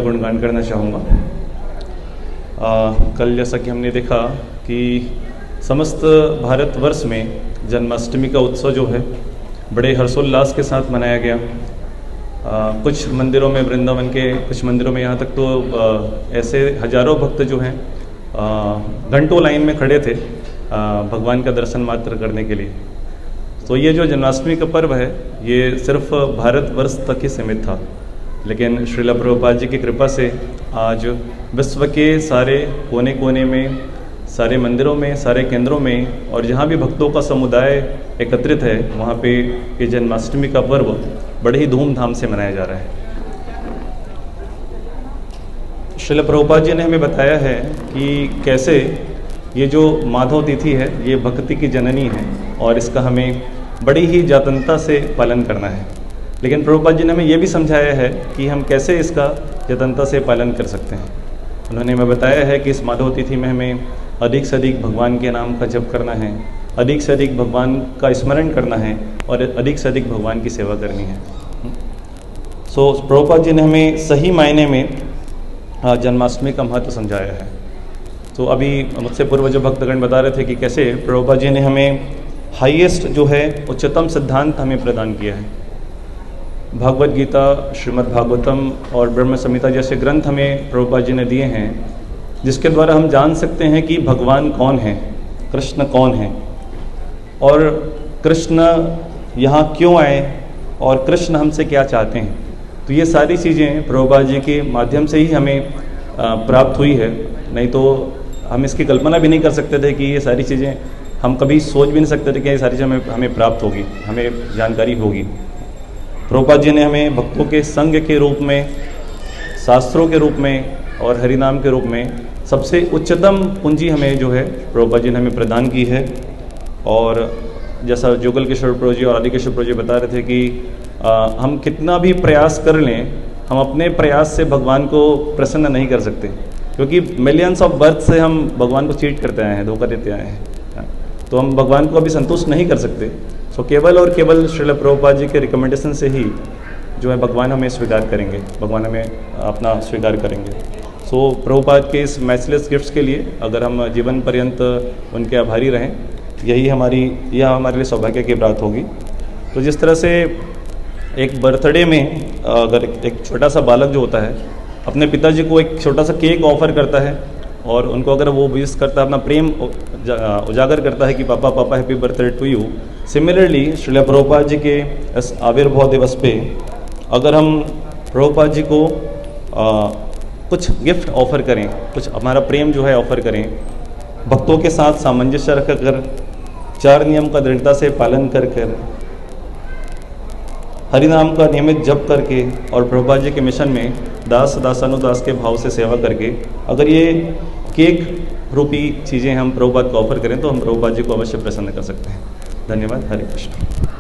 गुणगान करना चाहूँगा। कल जैसा कि हमने देखा कि समस्त भारतवर्ष में जन्माष्टमी का उत्सव जो है बड़े हर्षोल्लास के साथ मनाया गया। कुछ मंदिरों में, वृंदावन के कुछ मंदिरों में यहाँ तक तो ऐसे हजारों भक्त जो हैं घंटों लाइन में खड़े थे भगवान का दर्शन मात्र करने के लिए। तो ये जो जन्माष्टमी का पर्व है ये सिर्फ भारतवर्ष तक ही सीमित था, लेकिन श्रील प्रभुपाद जी की कृपा से आज विश्व के सारे कोने कोने में, सारे मंदिरों में, सारे केंद्रों में और जहाँ भी भक्तों का समुदाय एकत्रित है वहाँ पे ये जन्माष्टमी का पर्व बड़े ही धूमधाम से मनाया जा रहा है। श्रील प्रभुपाद जी ने हमें बताया है कि कैसे ये जो माधव तिथि है ये भक्ति की जननी है और इसका हमें बड़ी ही जातनता से पालन करना है। लेकिन प्रभुपाद जी ने हमें ये भी समझाया है कि हम कैसे इसका जतनता से पालन कर सकते हैं। उन्होंने हमें बताया है कि इस माधव तिथि में हमें अधिक से अधिक भगवान के नाम का जप करना है, अधिक से अधिक भगवान का स्मरण करना है और अधिक से अधिक भगवान की सेवा करनी है। सो प्रभुपाद जी ने हमें सही मायने में जन्माष्टमी का महत्व समझाया है। तो अभी मुझसे पूर्व जो भक्तगण बता रहे थे कि कैसे प्रभुपाद जी ने हमें हाईएस्ट जो है उच्चतम सिद्धांत हमें प्रदान किया है। भागवत गीता, श्रीमद् भागवतम और ब्रह्म संहिता जैसे ग्रंथ हमें प्रभुपाद जी ने दिए हैं जिसके द्वारा हम जान सकते हैं कि भगवान कौन है, कृष्ण कौन है और कृष्ण यहाँ क्यों आए और कृष्ण हमसे क्या चाहते हैं। तो ये सारी चीज़ें प्रभुपाद जी के माध्यम से ही हमें प्राप्त हुई है, नहीं तो हम इसकी कल्पना भी नहीं कर सकते थे कि ये सारी चीज़ें, हम कभी सोच भी नहीं सकते थे कि ये सारी चीज़ें हमें प्राप्त होगी, हमें जानकारी होगी। प्रभुपाद जी ने हमें भक्तों के संग के रूप में, शास्त्रों के रूप में और हरिनाम के रूप में सबसे उच्चतम पूंजी हमें जो है प्रभुपाद जी ने हमें प्रदान की है। और जैसा जुगल किशोर प्रभु जी और आदि किशोर प्रभु जी बता रहे थे कि हम कितना भी प्रयास कर लें, हम अपने प्रयास से भगवान को प्रसन्न नहीं कर सकते, क्योंकि मिलियंस ऑफ बर्थ से हम भगवान को चीट करते आए हैं, धोखा देते आए हैं, तो हम भगवान को अभी संतुष्ट नहीं कर सकते। सो केवल और केवल श्रील प्रभुपाद जी के रिकमेंडेशन से ही जो है भगवान हमें स्वीकार करेंगे, भगवान हमें अपना स्वीकार करेंगे। सो प्रभुपाद के इस मैचलेस गिफ्ट्स के लिए अगर हम जीवन पर्यंत उनके आभारी रहें, यह हमारे लिए सौभाग्य की बात होगी। तो जिस तरह से एक बर्थडे में अगर एक छोटा सा बालक जो होता है अपने पिताजी को एक छोटा सा केक ऑफर करता है और उनको अगर वो विश करता है, अपना प्रेम उजागर करता है कि पापा पापा happy birthday to you. Similarly Srila Prabhupada ji के इस आविर्भाव दिवस पे अगर हम प्रभुपाद जी को कुछ गिफ्ट ऑफर करें, कुछ हमारा प्रेम जो है ऑफर करें, भक्तों के साथ सामंजस्य रखकर, 4 नियम का दृढ़ता से पालन कर हरिनाम का नियमित जप करके और प्रभुपाद जी के मिशन में दास दासानुदास के भाव से सेवा करके अगर ये केक रूपी चीज़ें हम प्रभुपाद को ऑफर करें तो हम प्रभुपाद जी को अवश्य प्रसन्न कर सकते हैं। धन्यवाद। हरे कृष्ण।